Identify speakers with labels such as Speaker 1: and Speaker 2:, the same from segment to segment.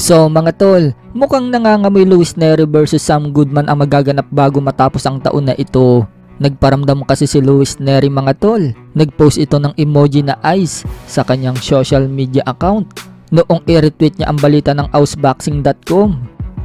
Speaker 1: So mga tol, mukhang nangangamoy Luis Nery versus Sam Goodman ang magaganap bago matapos ang taon na ito. Nagparamdam kasi si Luis Nery mga tol. Nagpost ito ng emoji na eyes sa kanyang social media account noong i-retweet niya ang balita ng Ausboxing.com.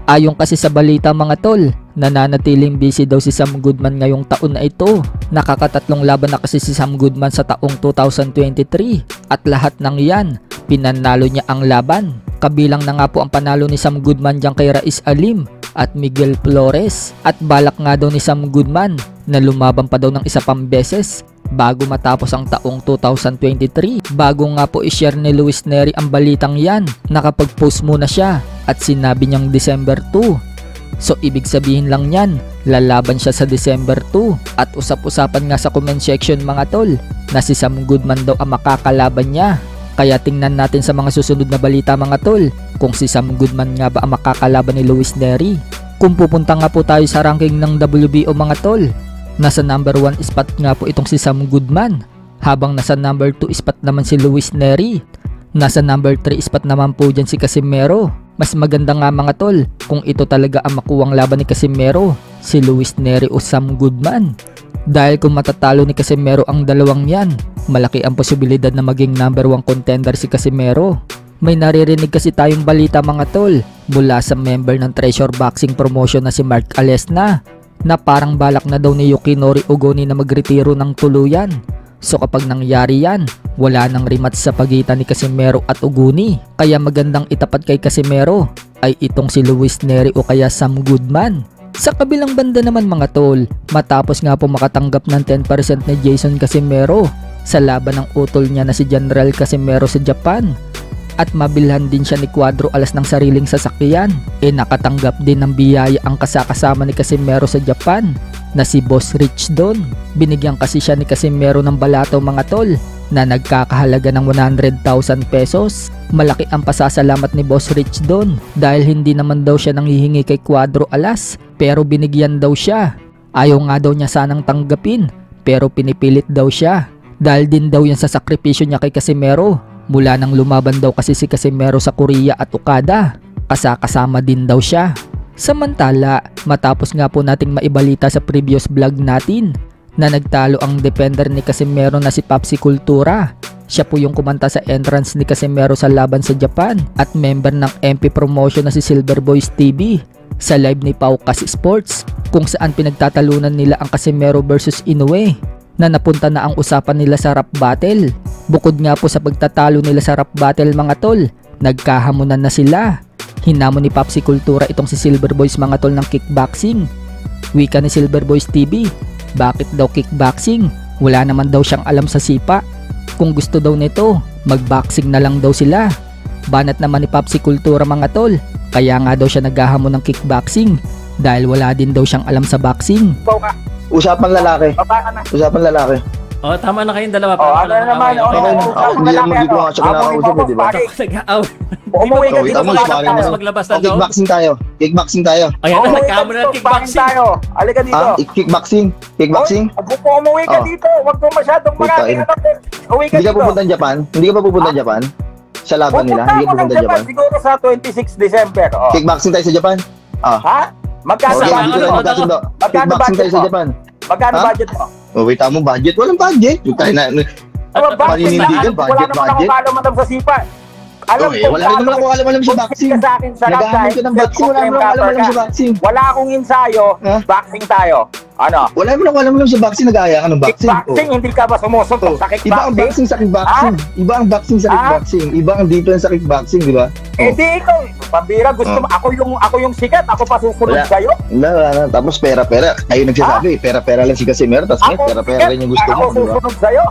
Speaker 1: Ayon kasi sa balita mga tol, nananatiling busy daw si Sam Goodman ngayong taon na ito. Nakakatatlong laban na kasi si Sam Goodman sa taong 2023 at lahat ng yan, pinanalo niya ang laban. Kabilang na nga po ang panalo ni Sam Goodman dyan kay Raiz Alim at Miguel Flores. At balak nga daw ni Sam Goodman na lumaban pa daw ng isa pang beses bago matapos ang taong 2023. Bago nga po i-share ni Luis Nery ang balitang yan, nakapag-post muna siya at sinabi niyang December 2. So ibig sabihin lang yan, lalaban siya sa December 2. At usap-usapan nga sa comment section mga tol na si Sam Goodman daw ang makakalaban niya. Kaya tingnan natin sa mga susunod na balita mga tol kung si Sam Goodman nga ba ang makakalaban ni Luis Nery. Kung pupunta nga po tayo sa ranking ng WBO mga tol, nasa number 1 spot nga po itong si Sam Goodman, habang nasa number 2 spot naman si Luis Nery. Nasa number 3 spot naman po dyan si Casimero. Mas maganda nga mga tol kung ito talaga ang makuwang laban ni Casimero, si Luis Nery o Sam Goodman. Dahil kung matatalo ni Casimero ang dalawang yan, malaki ang posibilidad na maging number 1 contender si Casimero. May naririnig kasi tayong balita mga tol mula sa member ng Treasure Boxing Promotion na si Mark Alesna na parang balak na daw ni Yukinori Ogoni na magretiro ng tuluyan. So kapag nangyari yan, wala nang rematch sa pagitan ni Casimero at Ogoni. Kaya magandang itapat kay Casimero ay itong si Luis Nery o kaya Sam Goodman. Sa kabilang banda naman mga tol, matapos nga po makatanggap ng 10% ni Jason Casimero sa laban ng utol niya na si General Casimero sa Japan at mabilhan din siya ni Cuadro Alas ng sariling sasakyan, nakatanggap din ng biyaya ang kasakasama ni Casimero sa Japan na si Boss Rich Don. Binigyan kasi siya ni Casimero ng balato mga tol na nagkakahalaga ng 100,000 pesos. Malaki ang pasasalamat ni Boss Rich Don dahil hindi naman daw siya nanghihingi kay Cuadro Alas pero binigyan daw siya. Ayaw nga daw niya sanang tanggapin pero pinipilit daw siya dahil din daw yan sa sakripisyo niya kay Casimero mula nang lumaban daw kasi si Casimero sa Korea at Okada. Kasama din daw siya. Samantala, matapos nga po nating maibalita sa previous vlog natin na nagtalo ang defender ni Casimero na si Papsi Cultura. Siya po yung kumanta sa entrance ni Casimero sa laban sa Japan at member ng MP Promotion na si Silver Boys TV sa live ni Paukas Sports kung saan pinagtatalunan nila ang Casimero versus Inoue na napunta na ang usapan nila sa rap battle. Bukod nga po sa pagtatalo nila sa rap battle mga tol, nagkahamunan na sila. Hinamon ni Papsi Cultura itong si Silver Boys mga tol ng kickboxing. Wika ni Silver Boys TV, bakit daw kickboxing? Wala naman daw siyang alam sa sipa. Kung gusto daw nito, magboxing na lang daw sila. Banat naman ni Papsi Cultura mga tol, kaya nga daw siya naghahamon ng kickboxing dahil wala din daw siyang alam sa boxing.
Speaker 2: Usapan lalaki. Usapan lalaki.
Speaker 3: Oh, tama na kayong dalawa.
Speaker 2: Ano naman? Hindi naman magiging nga siya kinakausap, di ba?
Speaker 3: Umuwi ka dito tapos maglabas na daw.
Speaker 2: Kickboxing tayo. Kickboxing tayo.
Speaker 3: Ayan na, nagkamo na ng kickboxing.
Speaker 4: Halika dito.
Speaker 2: Kickboxing. Kickboxing.
Speaker 4: Umuwi ka dito. Huwag mo masyadong maraming ano. Uwi ka
Speaker 2: Hindi ka
Speaker 4: dito.
Speaker 2: pupunta ng Japan? Hindi ka pa pupunta ng Japan? Sa laban nila? Hindi ka pupunta ng Japan?
Speaker 4: Siguro sa 26 December.
Speaker 2: Kickboxing tayo sa Japan?
Speaker 4: Ha? Magkano
Speaker 2: Kickboxing tayo sa Japan?
Speaker 4: Magkano budget mo?
Speaker 2: Wait, mo budget? Walang budget. Paninindigan, budget.
Speaker 4: Wala naman akong alam sa sipa.
Speaker 2: Wala rin naman ako alam sa boxing. Nagahamon ko ng boxing. Wala naman ako alam sa boxing.
Speaker 4: Wala akong ensayo. Boxing tayo. Ano?
Speaker 2: Wala naman ako alam sa boxing. Nag-aaya ka ng boxing.
Speaker 4: Kickboxing, hindi ka ba sumusuntok sa kickboxing?
Speaker 2: Iba ang boxing sa kickboxing. Iba ang boxing sa kickboxing. Iba ang defense sa kickboxing, di ba?
Speaker 4: Di ikaw. Pambira, gusto mo. Ako yung sikat. Ako pa susunod sa'yo.
Speaker 2: Wala. Tapos pera-pera. Kayo nagsasabi, pera-pera lang si Casimero. Tapos pera-pera rin yung gusto mo, di ba?
Speaker 4: Ako susunod sa'yo.